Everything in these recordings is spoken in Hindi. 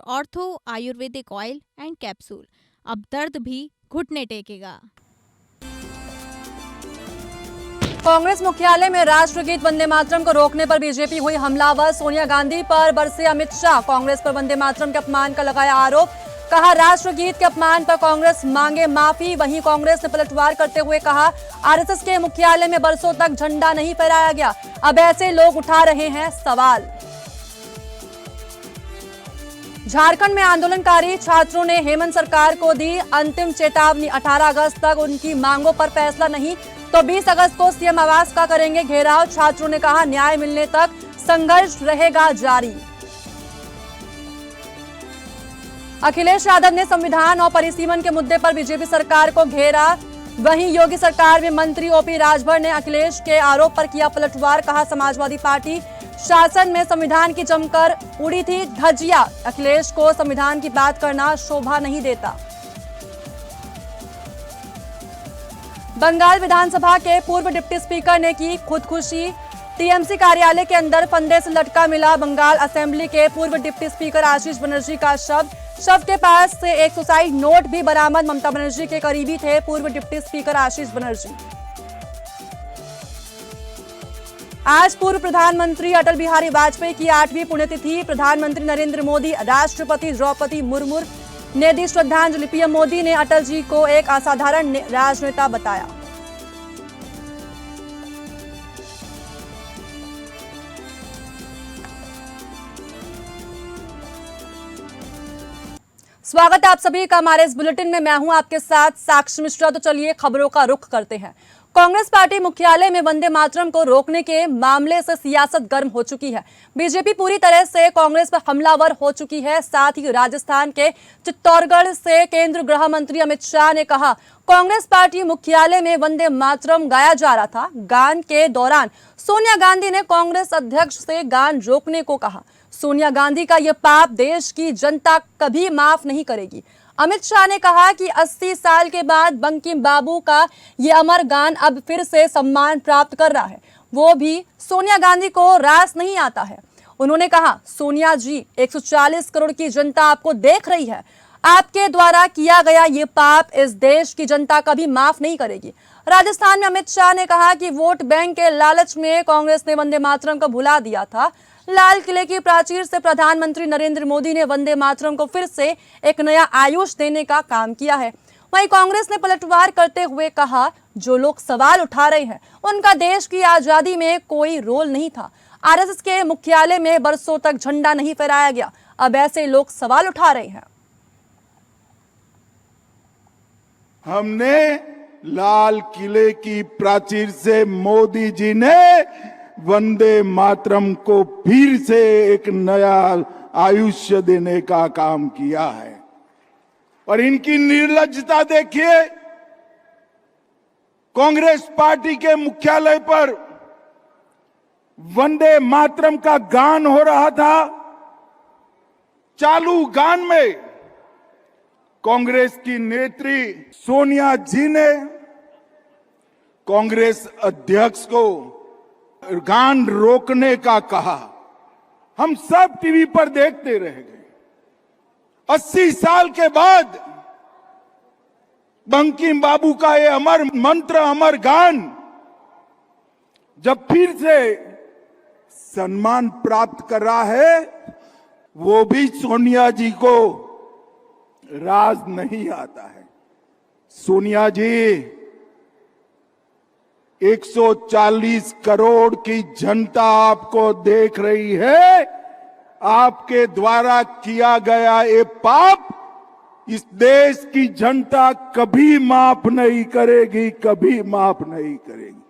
Ortho Ayurvedic oil and capsule. अब दर्द भी घुटने टेकेगा। कांग्रेस मुख्यालय में राष्ट्रगीत वंदे मातरम को रोकने पर बीजेपी हुई हमलावर। सोनिया गांधी पर बरसे अमित शाह। कांग्रेस पर वंदे मातरम के अपमान का लगाया आरोप। कहा राष्ट्रगीत के अपमान पर कांग्रेस मांगे माफी। वहीं कांग्रेस ने पलटवार करते हुए कहा आरएसएस के मुख्यालय में बरसों तक झंडा नहीं फहराया गया, अब ऐसे लोग उठा रहे हैं सवाल। झारखंड में आंदोलनकारी छात्रों ने हेमंत सरकार को दी अंतिम चेतावनी। 18 अगस्त तक उनकी मांगों पर फैसला नहीं तो 20 अगस्त को सीएम आवास का करेंगे घेराव। छात्रों ने कहा न्याय मिलने तक संघर्ष रहेगा जारी। अखिलेश यादव ने संविधान और परिसीमन के मुद्दे पर बीजेपी सरकार को घेरा। वहीं योगी सरकार में मंत्री ओपी राजभर ने अखिलेश के आरोप पर किया पलटवार। कहा समाजवादी पार्टी शासन में संविधान की जमकर उड़ी थी धज्जियां। अखिलेश को संविधान की बात करना शोभा नहीं देता। बंगाल विधानसभा के पूर्व डिप्टी स्पीकर ने की खुदकुशी। टीएमसी कार्यालय के अंदर फंदे से लटका मिला बंगाल असेंबली के पूर्व डिप्टी स्पीकर आशीष बनर्जी का शव के पास से एक सुसाइड नोट भी बरामद। ममता बनर्जी के करीबी थे पूर्व डिप्टी स्पीकर आशीष बनर्जी। आज पूर्व प्रधानमंत्री अटल बिहारी वाजपेयी की 8वीं पुण्यतिथि। प्रधानमंत्री नरेंद्र मोदी, राष्ट्रपति द्रौपदी मुर्मू ने दी श्रद्धांजलि। पीएम मोदी ने अटल जी को एक असाधारण राजनेता बताया। स्वागत है आप सभी का हमारे इस बुलेटिन में। मैं हूं आपके साथ साक्षी मिश्रा। तो चलिए खबरों का रुख करते हैं। कांग्रेस पार्टी मुख्यालय में वंदे मातरम को रोकने के मामले से सियासत गर्म हो चुकी है। बीजेपी पूरी तरह से कांग्रेस पर हमलावर हो चुकी है। साथ ही राजस्थान के चित्तौड़गढ़ से केंद्रीय गृह मंत्री अमित शाह ने कहा कांग्रेस पार्टी मुख्यालय में वंदे मातरम गाया जा रहा था। गान के दौरान सोनिया गांधी ने कांग्रेस अध्यक्ष से गान रोकने को कहा। सोनिया गांधी का यह पाप देश की जनता कभी माफ नहीं करेगी। अमित शाह ने कहा कि 80 साल के बाद बंकिम बाबू का ये अमर गान अब फिर से सम्मान प्राप्त कर रहा है, वो भी सोनिया गांधी को रास नहीं आता है। उन्होंने कहा सोनिया जी 140 करोड़ की जनता आपको देख रही है, आपके द्वारा किया गया ये पाप इस देश की जनता कभी माफ नहीं करेगी। राजस्थान में अमित शाह ने कहा कि वोट बैंक के लालच में कांग्रेस ने वंदे मातरम को भुला दिया था। लाल किले की प्राचीर से प्रधानमंत्री नरेंद्र मोदी ने वंदे मातरम को फिर से एक नया आयुष देने का काम किया है। वहीं कांग्रेस ने पलटवार करते हुए कहा जो लोग सवाल उठा रहे हैं उनका देश की आजादी में कोई रोल नहीं था। आरएसएस के मुख्यालय में बरसों तक झंडा नहीं फहराया गया, अब ऐसे लोग सवाल उठा रहे हैं। हमने लाल किले की प्राचीर से मोदी जी ने वंदे मातरम को फिर से एक नया आयुष्य देने का काम किया है। और इनकी निर्लज्जता देखिए, कांग्रेस पार्टी के मुख्यालय पर वंदे मातरम का गान हो रहा था। चालू गान में कांग्रेस की नेत्री सोनिया जी ने कांग्रेस अध्यक्ष को गान रोकने का कहा। हम सब टीवी पर देखते रह गए। 80 साल के बाद बंकिम बाबू का ये अमर मंत्र, अमर गान जब फिर से सम्मान प्राप्त कर रहा है, वो भी सोनिया जी को राज नहीं आता है। सोनिया जी 140 करोड़ की जनता आपको देख रही है। आपके द्वारा किया गया ये पाप इस देश की जनता कभी माफ नहीं करेगी, कभी माफ नहीं करेगी।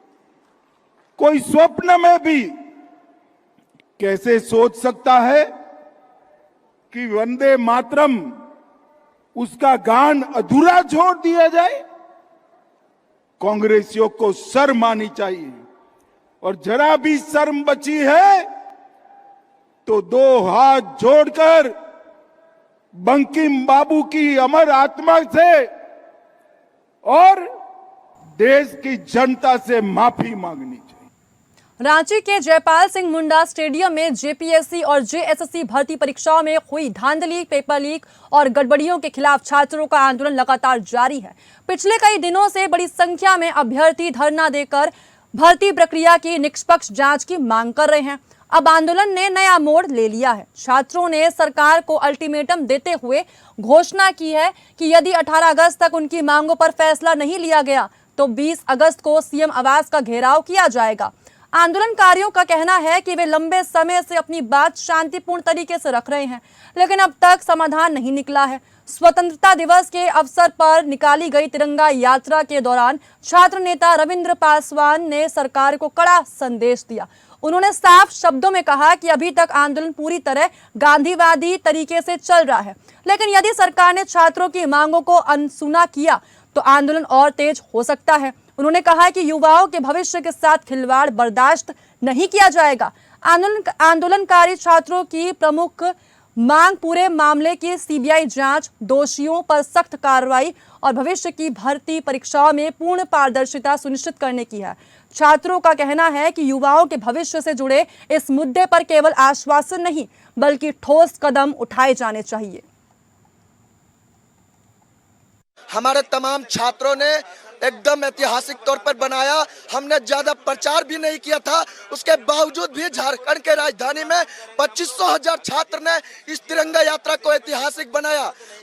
कोई स्वप्न में भी कैसे सोच सकता है कि वंदे मातरम उसका गान अधूरा छोड़ दिया जाए? कांग्रेसियों को शर्म आनी चाहिए। और जरा भी शर्म बची है तो दो हाथ जोड़कर बंकिम बाबू की अमर आत्मा से और देश की जनता से माफी मांगनी चाहिए। रांची के जयपाल सिंह मुंडा स्टेडियम में जेपीएससी और जेएसएससी भर्ती परीक्षाओं में हुई धांधली, पेपर लीक और गड़बड़ियों के खिलाफ छात्रों का आंदोलन लगातार जारी है। पिछले कई दिनों से बड़ी संख्या में अभ्यर्थी धरना देकर भर्ती प्रक्रिया की निष्पक्ष जांच की मांग कर रहे हैं। अब आंदोलन ने नया मोड़ ले लिया है। छात्रों ने सरकार को अल्टीमेटम देते हुए घोषणा की है कि यदि 18 अगस्त तक उनकी मांगों पर फैसला नहीं लिया गया तो 20 अगस्त को सीएम आवास का घेराव किया जाएगा। आंदोलनकारियों का कहना है कि वे लंबे समय से अपनी बात शांतिपूर्ण तरीके से रख रहे हैं, लेकिन अब तक समाधान नहीं निकला है। स्वतंत्रता दिवस के अवसर पर निकाली गई तिरंगा यात्रा के दौरान छात्र नेता रविंद्र पासवान ने सरकार को कड़ा संदेश दिया। उन्होंने साफ शब्दों में कहा कि अभी तक आंदोलन पूरी तरह गांधीवादी तरीके से चल रहा है, लेकिन यदि सरकार ने छात्रों की मांगों को अनसुना किया तो आंदोलन और तेज हो सकता है। उन्होंने कहा कि युवाओं के भविष्य के साथ खिलवाड़ बर्दाश्त नहीं किया जाएगा। आंदोलनकारी छात्रों की प्रमुख मांग पूरे मामले की सीबीआई जांच, दोषियों पर सख्त कार्रवाई और भविष्य की भर्ती परीक्षाओं में पूर्ण पारदर्शिता सुनिश्चित करने की है। छात्रों का कहना है कि युवाओं के भविष्य से जुड़े इस मुद्दे पर केवल आश्वासन नहीं बल्कि ठोस कदम उठाए जाने चाहिए। हमारे तमाम छात्रों ने एकदम ऐतिहासिक तौर पर बनाया। हमने ज्यादा प्रचार भी नहीं किया था, उसके बावजूद भी झारखंड के राजधानी में 2500 छात्र ने इस तिरंगा यात्रा को ऐतिहासिक बनाया।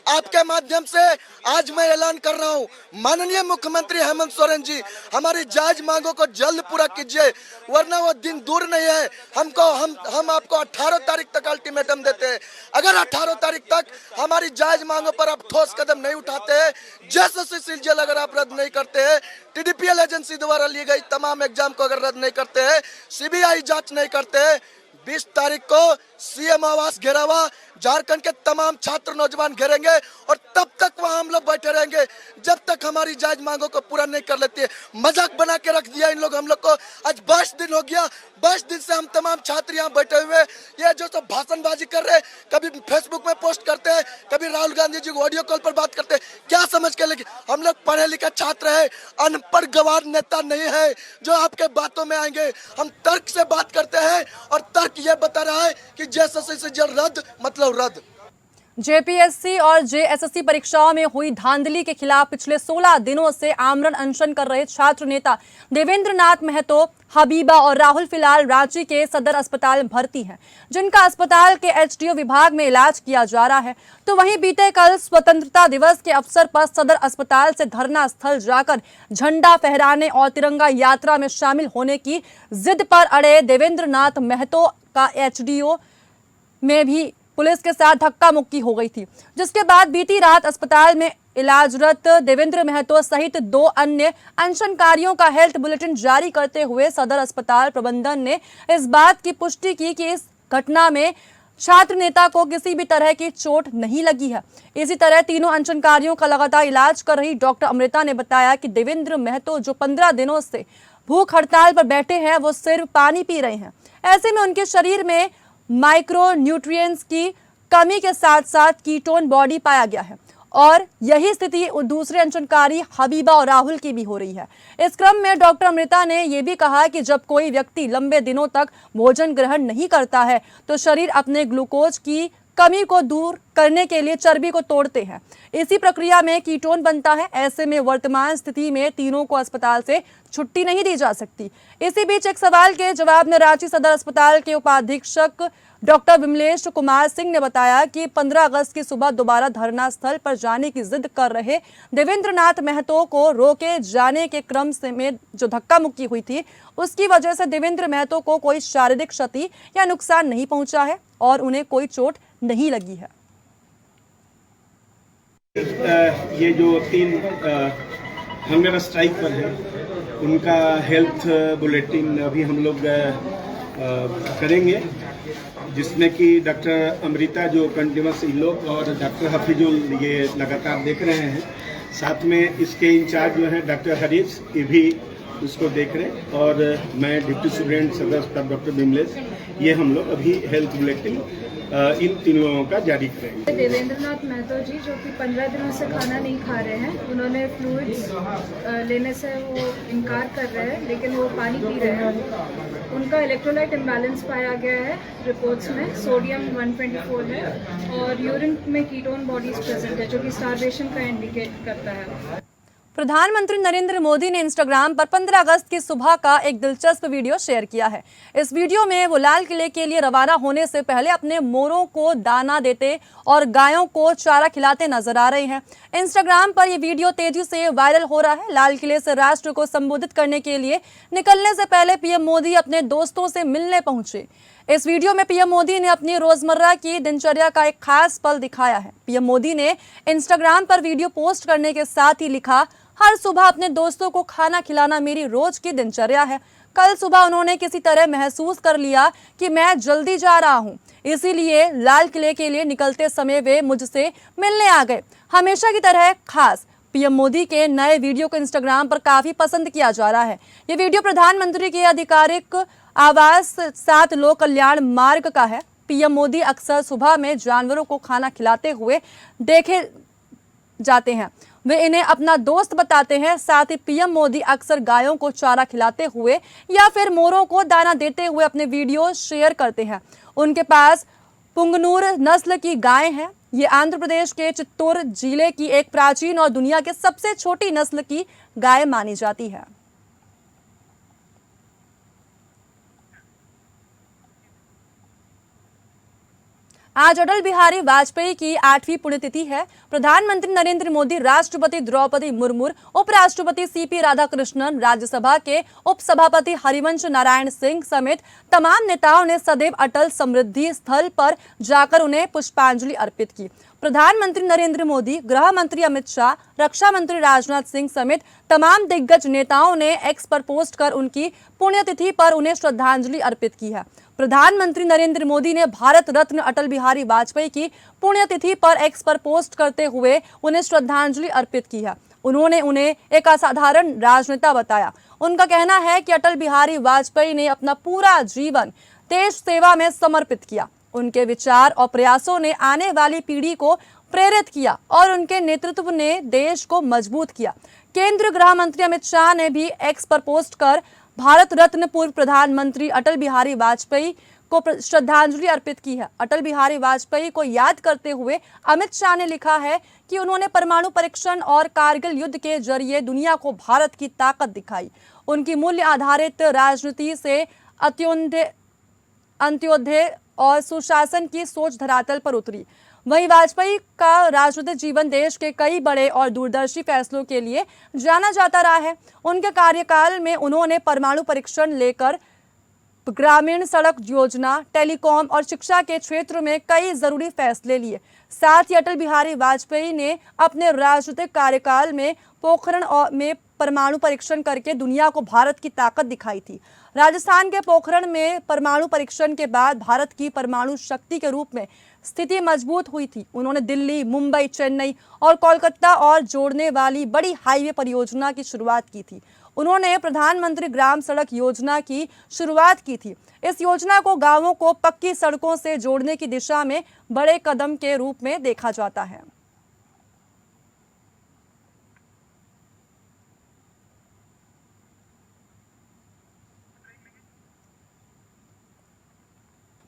आपके माध्यम से आज मैं ऐलान कर रहा हूं, माननीय मुख्यमंत्री हेमंत सोरेन जी, हमारी जायज मांगों को जल्द पूरा कीजिए, वरना वो दिन दूर नहीं है। हम आपको 18 तारीख तक अल्टीमेटम देते हैं। अगर 18 तारीख तक हमारी जायज मांगों पर आप ठोस कदम नहीं उठाते हैं, जेएसएससी सीजीएल अगर आप रद्द नहीं करते हैं, टीडीपीएल एजेंसी द्वारा ली गई तमाम एग्जाम को अगर रद्द नहीं करते हैं, सीबीआई जांच नहीं करते हैं, 20 तारीख को सीएम आवास घेरावा झारखंड के तमाम छात्र नौजवान घेरेंगे और तब तक वहां हम लोग बैठे रहेंगे जब तक हमारी जायज मांगों को पूरा नहीं कर लेती है। मजाक बना के रख दिया इन लोग हम लोग को। आज 22 दिन हो गया, 22 दिन से हम तमाम छात्र यहाँ बैठे हुए। ये जो सब भाषणबाजी कर रहे हैं, कभी फेसबुक में पोस्ट करते हैं, कभी राहुल गांधी जी को ऑडियो कॉल पर बात करते हैं, क्या समझ के? लेकिन हम लोग पढ़े लिखे छात्र है, अनपढ़ गवार नेता नहीं है जो आपके बातों में आएंगे। हम तर्क से बात करते हैं और तर्क ये बता रहा है कि जेएसएससी से रद्द मतलब रद्द। जेपीएससी और जेएसएससी परीक्षाओं में हुई धांधली के खिलाफ पिछले 16 दिनों से आमरण अनशन कर रहे छात्र नेता देवेंद्र नाथ महतो, हबीबा और राहुल फिलहाल रांची के सदर अस्पताल में भर्ती हैं, जिनका अस्पताल के एचडीओ विभाग में इलाज किया जा रहा है। तो वहीं बीते कल स्वतंत्रता दिवस के अवसर पर सदर अस्पताल से धरना स्थल जाकर झंडा फहराने और तिरंगा यात्रा में शामिल होने की जिद पर अड़े देवेंद्र नाथ महतो का एचडीओ में भी पुलिस के साथ धक्का मुक्की हो गई थी, जिसके बाद बीती रात अस्पताल में इलाजरत देवेंद्र महतो सहित 2 अन्य अनशनकारियों का हेल्थ बुलेटिन जारी करते हुए सदर अस्पताल प्रबंधन ने इस बात की पुष्टि की कि इस घटना में छात्र नेता को किसी भी तरह की चोट नहीं लगी है। इसी तरह तीनों अनशनकारियों का लगातार इलाज कर रही डॉक्टर अमृता ने बताया कि देवेंद्र महतो जो 15 दिनों से भूख हड़ताल पर बैठे हैं, वो सिर्फ पानी पी रहे हैं। ऐसे में उनके शरीर में माइक्रो न्यूट्रिएंट्स की कमी के साथ साथ कीटोन बॉडी पाया गया है और यही स्थिति दूसरे अनशनकारी हबीबा और राहुल की भी हो रही है। इस क्रम में डॉक्टर अमृता ने यह भी कहा कि जब कोई व्यक्ति लंबे दिनों तक भोजन ग्रहण नहीं करता है तो शरीर अपने ग्लूकोज की कमी को दूर करने के लिए चर्बी को तोड़ते हैं। इसी प्रक्रिया में कीटोन बनता है। ऐसे में वर्तमान स्थिति में तीनों को अस्पताल से छुट्टी नहीं दी जा सकती। इसी बीच एक सवाल के जवाब में रांची सदर अस्पताल के उपाधीक्षक डॉक्टर विमलेश कुमार सिंह ने बताया कि 15 अगस्त की सुबह दोबारा धरना स्थल पर जाने की जिद कर रहे देवेंद्र नाथ महतो को रोके जाने के क्रम से में जो धक्का मुक्की हुई थी, उसकी वजह से देवेंद्र महतो को कोई शारीरिक क्षति या नुकसान नहीं पहुंचा है और उन्हें कोई चोट नहीं लगी है। ये जो 3 हंगर स्ट्राइक पर है, उनका हेल्थ बुलेटिन अभी हम लोग करेंगे, जिसमें कि डॉक्टर अमृता जो कंटिन्यूस इन लोग और डॉक्टर हफीजुल ये लगातार देख रहे हैं। साथ में इसके इंचार्ज जो हैं डॉक्टर हरीश, ये भी उसको देख रहे हैं और मैं डिप्टी सुप्रिटेंडेंट सदर अस्पताल डॉक्टर विमलेश, ये हम लोग अभी हेल्थ बुलेटिन इन 3 लोगों का जारी करेंगे। देवेंद्रनाथ महतो जी, जो कि 15 दिनों से खाना नहीं खा रहे हैं, उन्होंने फ्लूइड्स लेने से वो इनकार कर रहे हैं, लेकिन वो पानी पी रहे हैं। उनका इलेक्ट्रोलाइट इम्बैलेंस पाया गया है रिपोर्ट्स में, सोडियम 124 है और यूरिन में कीटोन बॉडीज प्रेजेंट है, जो कि स्टारवेशन का इंडिकेट करता है। प्रधानमंत्री नरेंद्र मोदी ने इंस्टाग्राम पर 15 अगस्त की सुबह का एक दिलचस्प वीडियो शेयर किया है। इस वीडियो में वो लाल किले के लिए रवाना होने से पहले अपने मोरों को दाना देते और गायों को चारा खिलाते नजर आ रहे हैं। इंस्टाग्राम पर ये वीडियो तेजी से वायरल हो रहा है। लाल किले से राष्ट्र को संबोधित करने के लिए निकलने से पहले पीएम मोदी अपने दोस्तों से मिलने पहुंचे। इस वीडियो में पीएम मोदी ने अपनी रोजमर्रा की दिनचर्या का एक खास पल दिखाया है। पीएम मोदी ने इंस्टाग्राम पर वीडियो पोस्ट करने के साथ ही लिखा, हर सुबह अपने दोस्तों को खाना खिलाना मेरी रोज की दिनचर्या है। कल सुबह उन्होंने किसी तरह महसूस कर लिया कि मैं जल्दी जा रहा हूं, इसीलिए लाल किले के लिए निकलते समय वे मुझसे मिलने आ गए। हमेशा की तरह खास। पीएम मोदी के नए वीडियो को इंस्टाग्राम पर काफी पसंद किया जा रहा है। ये वीडियो प्रधानमंत्री के आधिकारिक आवास 7 लोक कल्याण मार्ग का है। पीएम मोदी अक्सर सुबह में जानवरों को खाना खिलाते हुए देखे जाते हैं। वे इन्हें अपना दोस्त बताते हैं। साथ ही पीएम मोदी अक्सर गायों को चारा खिलाते हुए या फिर मोरों को दाना देते हुए अपने वीडियो शेयर करते हैं। उनके पास पुंगनूर नस्ल की गाय है। ये आंध्र प्रदेश के चित्तूर जिले की एक प्राचीन और दुनिया के सबसे छोटी नस्ल की गाय मानी जाती है। आज अटल बिहारी वाजपेयी की 8वीं पुण्यतिथि है। प्रधानमंत्री नरेंद्र मोदी, राष्ट्रपति द्रौपदी मुर्मू, उपराष्ट्रपति सीपी राधाकृष्णन, राज्यसभा के उपसभापति हरिवंश नारायण सिंह समेत तमाम नेताओं ने सदैव अटल समृद्धि स्थल पर जाकर उन्हें पुष्पांजलि अर्पित की। प्रधानमंत्री नरेंद्र मोदी, गृह मंत्री अमित शाह, रक्षा मंत्री राजनाथ सिंह समेत तमाम दिग्गज नेताओं ने एक्स पर पोस्ट कर उनकी पुण्यतिथि पर उन्हें श्रद्धांजलि अर्पित की है। प्रधानमंत्री नरेंद्र मोदी ने भारत रत्न अटल बिहारी वाजपेयी की पुण्यतिथि पर एक्स पर पोस्ट करते हुए उन्हें श्रद्धांजलि अर्पित की है। उन्होंने उन्हें एक असाधारण राजनेता बताया। उनका कहना है कि अटल बिहारी वाजपेयी ने अपना पूरा जीवन देश सेवा में समर्पित किया। उनके विचार और प्रयासों ने आने वाली पीढ़ी को प्रेरित किया और उनके नेतृत्व ने देश को मजबूत किया। केंद्रीय गृह मंत्री अमित शाह ने भी एक्स पर पोस्ट कर भारत रत्न पूर्व प्रधानमंत्री अटल बिहारी वाजपेयी को श्रद्धांजलि अर्पित की है। अटल बिहारी वाजपेयी को याद करते हुए अमित शाह ने लिखा है कि उन्होंने परमाणु परीक्षण और कारगिल युद्ध के जरिए दुनिया को भारत की ताकत दिखाई। उनकी मूल्य आधारित राजनीति से अंत्योदय और सुशासन की सोच धरातल पर उतरी। वहीं वाजपेयी का राजनीतिक जीवन देश के कई बड़े और दूरदर्शी फैसलों के लिए जाना जाता रहा है। उनके कार्यकाल में उन्होंने परमाणु परीक्षण लेकर ग्रामीण सड़क योजना, टेलीकॉम और शिक्षा के क्षेत्र में कई जरूरी फैसले लिए। साथ ही अटल बिहारी वाजपेयी ने अपने राजनीतिक कार्यकाल में पोखरण में परमाणु परीक्षण करके दुनिया को भारत की ताकत दिखाई थी। राजस्थान के पोखरण में परमाणु परीक्षण के बाद भारत की परमाणु शक्ति के रूप में स्थिति मजबूत हुई थी। उन्होंने दिल्ली, मुंबई, चेन्नई और कोलकाता और जोड़ने वाली बड़ी हाईवे परियोजना की शुरुआत की थी। उन्होंने प्रधानमंत्री ग्राम सड़क योजना की शुरुआत की थी। इस योजना को गांवों को पक्की सड़कों से जोड़ने की दिशा में बड़े कदम के रूप में देखा जाता है।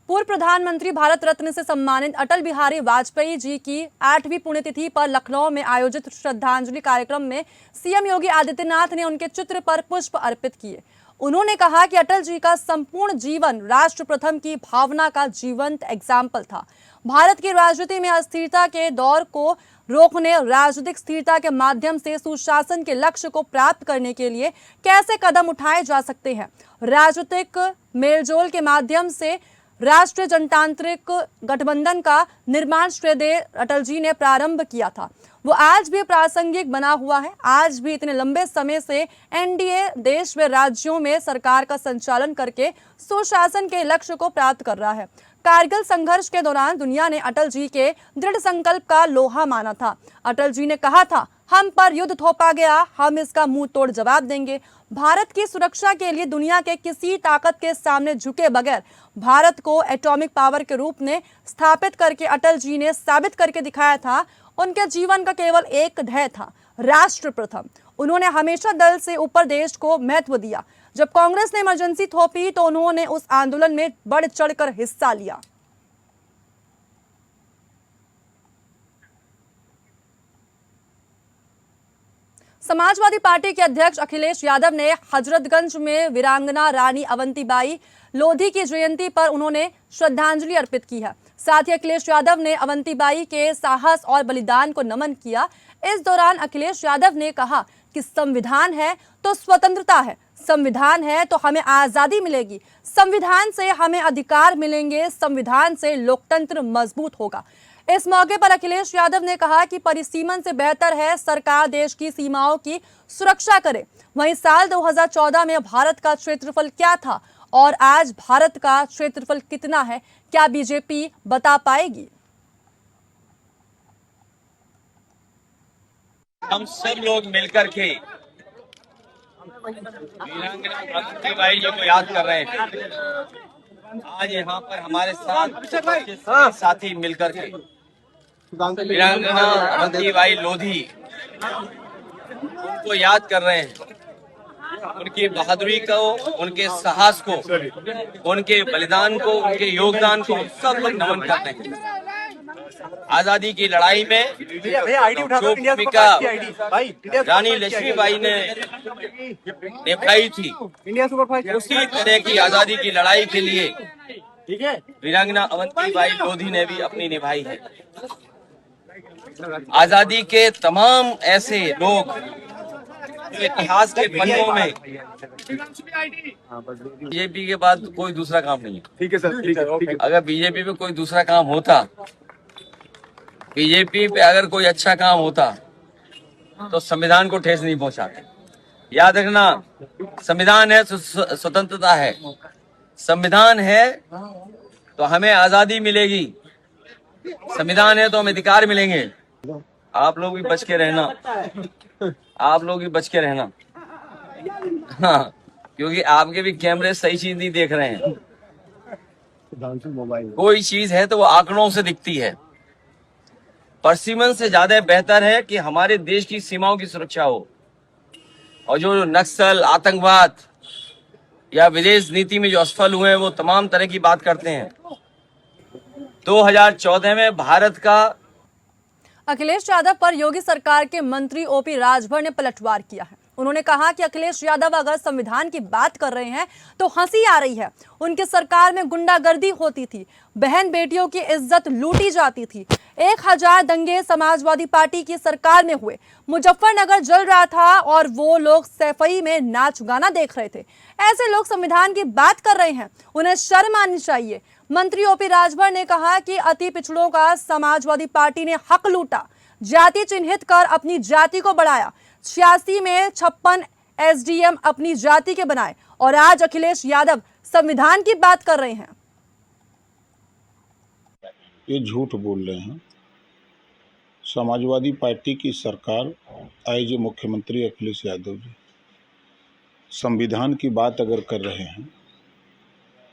पूर्व प्रधानमंत्री भारत रत्न से सम्मानित अटल बिहारी वाजपेयी जी की 8वीं पुण्यतिथि पर लखनऊ में आयोजित श्रद्धांजलि कार्यक्रम में सीएम योगी आदित्यनाथ ने उनके चित्र पर पुष्प अर्पित किए। उन्होंने कहा कि अटल जी का संपूर्ण जीवन राष्ट्र प्रथम की भावना का जीवंत एग्जाम्पल था। भारत की राजनीति में अस्थिरता के दौर को रोकने, राजनीतिक स्थिरता के माध्यम से सुशासन के लक्ष्य को प्राप्त करने के लिए कैसे कदम उठाए जा सकते हैं। राजनीतिक मेलजोल के माध्यम से राष्ट्रीय जनतांत्रिक गठबंधन का निर्माण श्रेय अटल जी ने प्रारंभ किया था। वो आज भी प्रासंगिक बना हुआ है। आज भी इतने लंबे समय से एनडीए देश में राज्यों में सरकार का संचालन करके सुशासन के लक्ष्य को प्राप्त कर रहा है। कारगिल संघर्ष के दौरान दुनिया ने अटल जी के दृढ़ संकल्प का लोहा माना था। अटल जी ने कहा था, हम पर युद्ध थोपा गया, हम इसका मुंह तोड़ जवाब देंगे। भारत की सुरक्षा के लिए दुनिया के किसी ताकत के सामने झुके बगैर भारत को एटॉमिक पावर के रूप में स्थापित करके अटल जी ने साबित करके दिखाया था। उनके जीवन का केवल एक ध्येय था, राष्ट्र प्रथम। उन्होंने हमेशा दल से ऊपर देश को महत्व दिया। जब कांग्रेस ने इमरजेंसी थोपी तो उन्होंने उस आंदोलन में बढ़ चढ़कर हिस्सा लिया। समाजवादी पार्टी के अध्यक्ष अखिलेश यादव ने हजरतगंज में वीरांगना रानी अवंतीबाई लोधी की जयंती पर उन्होंने श्रद्धांजलि अर्पित की है। साथ ही अखिलेश यादव ने अवंतीबाई के साहस और बलिदान को नमन किया। इस दौरान अखिलेश यादव ने कहा कि संविधान है तो स्वतंत्रता है, संविधान है तो हमें आजादी मिलेगी, संविधान से हमें अधिकार मिलेंगे, संविधान से लोकतंत्र मजबूत होगा। इस मौके पर अखिलेश यादव ने कहा कि परिसीमन से बेहतर है सरकार देश की सीमाओं की सुरक्षा करे। वहीं साल 2014 में भारत का क्षेत्रफल क्या था और आज भारत का क्षेत्रफल कितना है, क्या बीजेपी बता पाएगी? हम सब लोग मिलकर के वीरांगना अवंतीबाई जी को याद कर रहे हैं। आज यहाँ पर हमारे साथ साथी मिलकर के वीरांगना अवंतीबाई लोधी उनको याद कर रहे हैं। उनकी बहादुरी को, उनके साहस को, उनके बलिदान को, उनके योगदान को सब लोग नमन करते हैं। आजादी की लड़ाई में जो भूमिका रानी लक्ष्मीबाई ने निभाई थी, उसी तरह की आजादी की लड़ाई के लिए वीरांगना अवंतीबाई लोधी ने भी अपनी निभाई है। आजादी के तमाम ऐसे लोग जो इतिहास के पन्नों में, बीजेपी के बाद कोई दूसरा काम नहीं है। ठीक है सर, ठीक है। अगर बीजेपी पे कोई दूसरा काम होता, बीजेपी पे अगर कोई अच्छा काम होता तो संविधान को ठेस नहीं पहुंचाते। याद रखना, संविधान है तो स्वतंत्रता है, संविधान है तो हमें आजादी मिलेगी, संविधान है तो हमें अधिकार मिलेंगे। आप लोग भी बच के रहना, आप लोग भी बच के रहना, हाँ, क्योंकि आपके भी कैमरे सही चीज नहीं देख रहे हैं। कोई चीज है तो वो आंकड़ों से दिखती है। परसिमन से ज्यादा बेहतर है कि हमारे देश की सीमाओं की सुरक्षा हो। और जो नक्सल, आतंकवाद या विदेश नीति में जो असफल हुए हैं वो तमाम तरह की बात करते हैं। 2014 में भारत का अखिलेश यादव पर योगी सरकार के मंत्री ओपी राजभर ने पलटवार किया है। उन्होंने कहा कि अखिलेश यादव अगर संविधान की बात कर रहे हैं तो हंसी आ रही है। उनकी सरकार में गुंडागर्दी होती थी, बहन बेटियों की इज्जत लूटी जाती थी। 1000 दंगे समाजवादी पार्टी की सरकार में हुए, मुजफ्फरनगर जल रहा था और वो लोग सैफई में नाच गाना देख रहे थे। ऐसे लोग संविधान की बात कर रहे हैं, उन्हें शर्म आनी चाहिए। मंत्री ओपी राजभर ने कहा कि अति पिछड़ों का समाजवादी पार्टी ने हक लूटा, जाति चिन्हित कर अपनी जाति को बढ़ाया। 86 में 56 एसडीएम अपनी जाति के बनाए और आज अखिलेश यादव संविधान की बात कर रहे हैं। ये झूठ बोल रहे हैं। समाजवादी पार्टी की सरकार, आज जो मुख्यमंत्री अखिलेश यादव जी संविधान की बात अगर कर रहे हैं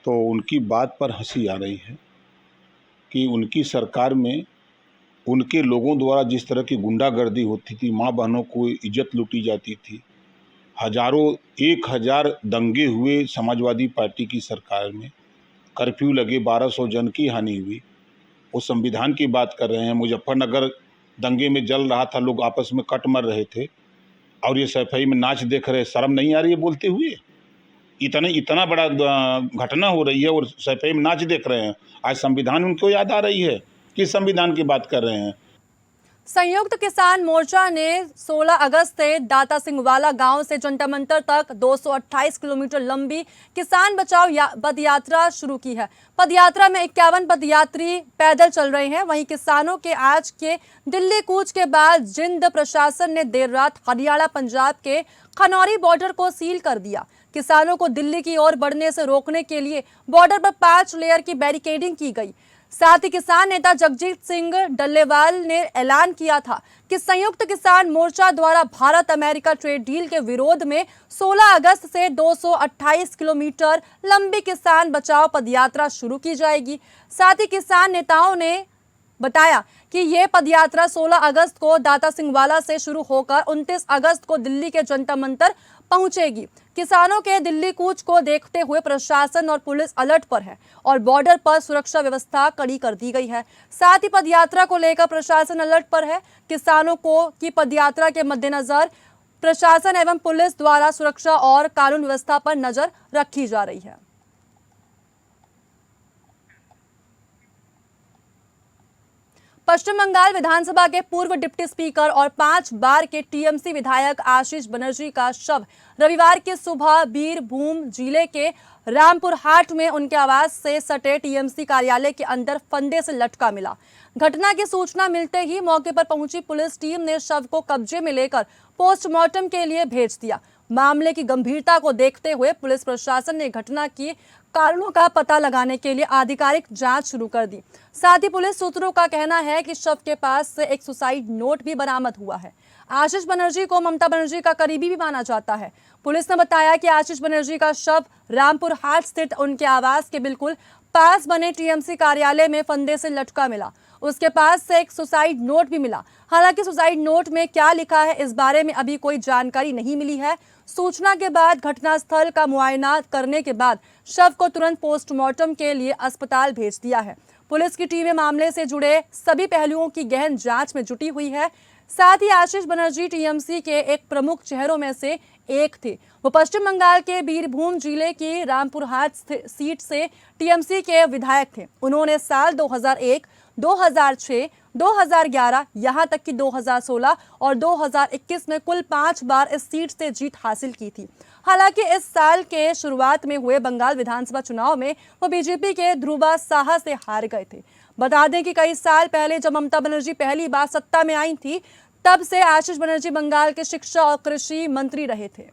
तो उनकी बात पर हंसी आ रही है कि उनकी सरकार में उनके लोगों द्वारा जिस तरह की गुंडागर्दी होती थी, माँ बहनों को इज्जत लूटी जाती थी, हजारों 1000 दंगे हुए समाजवादी पार्टी की सरकार में, कर्फ्यू लगे, 1200 जन की हानि हुई, वो संविधान की बात कर रहे हैं। मुजफ्फरनगर दंगे में जल रहा था, लोग आपस में कट मर रहे थे और ये सफाई में नाच देख रहे। शर्म नहीं आ रही है बोलते हुए? इतना बड़ा घटना हो रही है और सफाई में नाच देख रहे हैं। आज संविधान उनको याद आ रही है? किस संविधान की बात कर रहे हैं? संयुक्त किसान मोर्चा ने 16 अगस्त से दाता सिंहवाला गांव से जंतर मंतर तक 228 किलोमीटर लंबी किसान बचाओ पदयात्रा शुरू की है। पदयात्रा में 51 पदयात्री पैदल चल रहे हैं। वहीं किसानों के आज के दिल्ली कूच के बाद जिंद प्रशासन ने देर रात हरियाणा पंजाब के खनौरी बॉर्डर को सील कर दिया। किसानों को दिल्ली की ओर बढ़ने से रोकने के लिए बॉर्डर पर 5 लेयर की बैरिकेडिंग की गई। साथ ही किसान नेता जगजीत सिंह डल्लेवाल ने ऐलान किया था कि संयुक्त किसान मोर्चा द्वारा भारत अमेरिका ट्रेड डील के विरोध में 16 अगस्त से 228 किलोमीटर लंबी किसान बचाओ पदयात्रा शुरू की जाएगी। साथ ही किसान नेताओं ने बताया कि ये पदयात्रा 16 अगस्त को दाता सिंहवाला से शुरू होकर 29 अगस्त को दिल्ली के जंतर मंतर पहुंचेगी। किसानों के दिल्ली कूच को देखते हुए प्रशासन और पुलिस अलर्ट पर है और बॉर्डर पर सुरक्षा व्यवस्था कड़ी कर दी गई है। साथ ही पदयात्रा को लेकर प्रशासन अलर्ट पर है। किसानों की पदयात्रा के मद्देनजर प्रशासन एवं पुलिस द्वारा सुरक्षा और कानून व्यवस्था पर नजर रखी जा रही है। पश्चिम बंगाल विधानसभा के पूर्व डिप्टी स्पीकर और 5 बार के टीएमसी विधायक आशीष बनर्जी का शव रविवार की सुबह बीरभूम जिले के रामपुर हाट में उनके आवास से सटे टीएमसी कार्यालय के अंदर फंदे से लटका मिला। घटना की सूचना मिलते ही मौके पर पहुंची पुलिस टीम ने शव को कब्जे में लेकर पोस्टमार्टम के लिए भेज दिया। मामले की गंभीरता को देखते हुए पुलिस प्रशासन ने घटना की कारणों का पता लगाने के लिए आधिकारिक जांच शुरू कर दी। साथ ही पुलिस सूत्रों का कहना है कि शव के पास से एक सुसाइड नोट भी बरामद हुआ है। आशीष बनर्जी को ममता बनर्जी का करीबी भी माना जाता है। पुलिस ने बताया कि आशीष बनर्जी का शव रामपुर हाट स्थित उनके आवास के बिल्कुल पास बने टीएमसी कार्यालय में फंदे से लटका मिला। उसके पास से एक सुसाइड नोट भी मिला। हालांकि सुसाइड नोट में क्या लिखा है इस बारे में अभी कोई जानकारी नहीं मिली है। सूचना के बाद घटनास्थल का मुआयना करने के बाद शव को तुरंत पोस्टमार्टम के लिए अस्पताल भेज दिया है। पुलिस की टीमें मामले से जुड़े सभी पहलुओं की गहन जांच में जुटी हुई है। साथ ही आशीष बनर्जी टीएमसी के एक प्रमुख चेहरों में से एक थे। वो पश्चिम बंगाल के बीरभूम जिले की रामपुर हाट सीट से टीएमसी के विधायक थे। उन्होंने साल 2001, 2006, 2011, यहां तक कि 2016 और 2021 में कुल 5 बार इस सीट से जीत हासिल की थी। हालांकि इस साल के शुरुआत में हुए बंगाल विधानसभा चुनाव में वो बीजेपी के ध्रुवा साहा से हार गए थे। बता दें कि कई साल पहले जब ममता बनर्जी पहली बार सत्ता में आई थी, तब से आशीष बनर्जी बंगाल के शिक्षा और कृषि मंत्री रहे थे।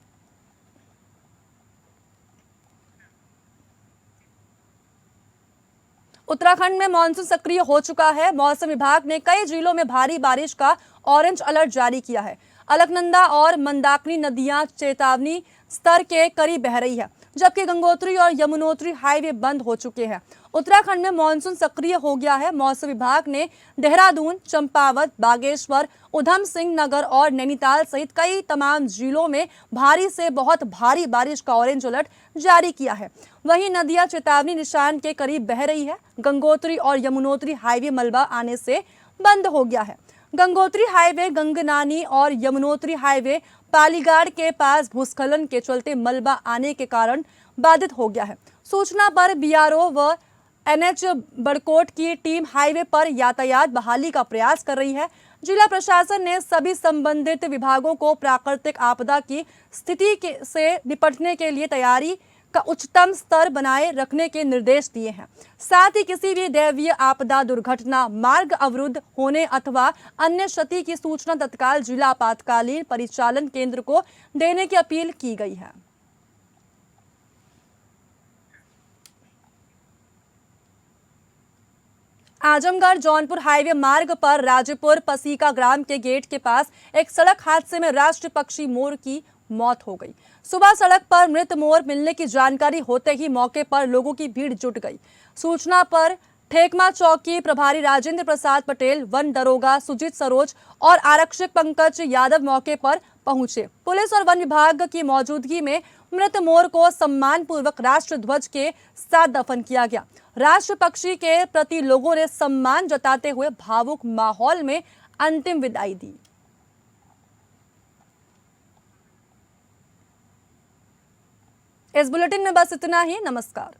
उत्तराखंड में मानसून सक्रिय हो चुका है। मौसम विभाग ने कई जिलों में भारी बारिश का ऑरेंज अलर्ट जारी किया है। अलकनंदा और मंदाकिनी नदियां चेतावनी स्तर के करीब बह रही है, जबकि गंगोत्री और यमुनोत्री हाईवे बंद हो चुके हैं। उत्तराखंड में मानसून सक्रिय हो गया है। मौसम विभाग ने देहरादून, चंपावत, बागेश्वर, उधम सिंह नगर और नैनीताल सहित कई तमाम जिलों में भारी से बहुत भारी बारिश का ऑरेंज अलर्ट जारी किया है। वहीं नदियां चेतावनी निशान के करीब बह रही है। गंगोत्री और यमुनोत्री हाईवे मलबा आने से बंद हो गया है। गंगोत्री हाईवे गंगनानी और यमुनोत्री हाईवे पालीगाड़ के पास भूस्खलन के चलते मलबा आने के कारण बाधित हो गया है। सूचना पर बीआरओ व एनएच बड़कोट की टीम हाईवे पर यातायात बहाली का प्रयास कर रही है। जिला प्रशासन ने सभी संबंधित विभागों को प्राकृतिक आपदा की स्थिति से निपटने के लिए तैयारी का उच्चतम स्तर बनाए रखने के निर्देश दिए हैं। साथ ही किसी भी दैवीय आपदा, दुर्घटना, मार्ग अवरुद्ध होने अथवा अन्य क्षति की सूचना तत्काल जिला आपातकालीन परिचालन केंद्र को देने की अपील की गई है। आजमगढ़ जौनपुर हाईवे मार्ग पर राजेपुर पसीका ग्राम के गेट के पास एक सड़क हादसे में राष्ट्रीय पक्षी मोर की मौत हो गई। सुबह सड़क पर मृत मोर मिलने की जानकारी होते ही मौके पर लोगों की भीड़ जुट गई। सूचना पर ठेकमा चौकी प्रभारी राजेंद्र प्रसाद पटेल, वन दरोगा सुजीत सरोज और आरक्षक पंकज यादव मौके पर पहुंचे। पुलिस और वन विभाग की मौजूदगी में मृत मोर को सम्मान पूर्वक राष्ट्र ध्वज के साथ दफन किया गया। राष्ट्र पक्षी के प्रति लोगों ने सम्मान जताते हुए भावुक माहौल में अंतिम विदाई दी। इस बुलेटिन में बस इतना ही। नमस्कार।